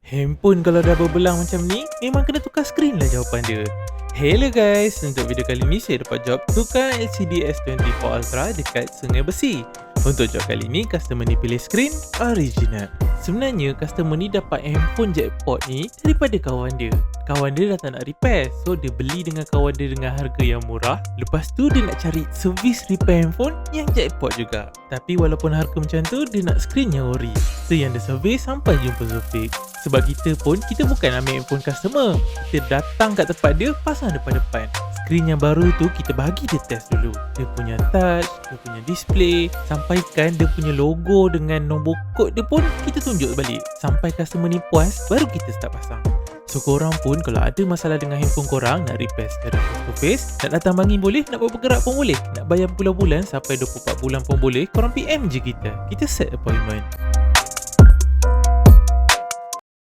Handphone kalau dah berbelang macam ni, memang kena tukar skrin lah jawapan dia. Hello guys, untuk video kali ni saya dapat jawab tukar LCD S24 Ultra dekat Sungai Besi. Untuk jawab kali ni, customer ni pilih skrin original. Sebenarnya, customer ni dapat handphone jackpot ni daripada kawan dia. Kawan dia dah tak nak repair, so dia beli dengan kawan dia dengan harga yang murah. Lepas tu dia nak cari servis repair handphone yang jackpot juga. Tapi walaupun harga macam tu, dia nak skrin yang ori. So yang dia servis sampai jumpa Zulfiq. Sebab kita pun, kita bukan ambil handphone customer. Kita datang kat tempat dia, pasang depan-depan. Skrin yang baru tu kita bagi dia test dulu. Dia punya touch, dia punya display, sampaikan dia punya logo dengan nombor kod dia pun kita tunjuk balik. Sampai customer ni puas, baru kita start pasang. So korang pun kalau ada masalah dengan handphone korang, nak repair secara face to face, nak datang bangi boleh, nak bergerak pun boleh, nak bayar bulan-bulan sampai 24 bulan pun boleh, korang PM je kita set appointment.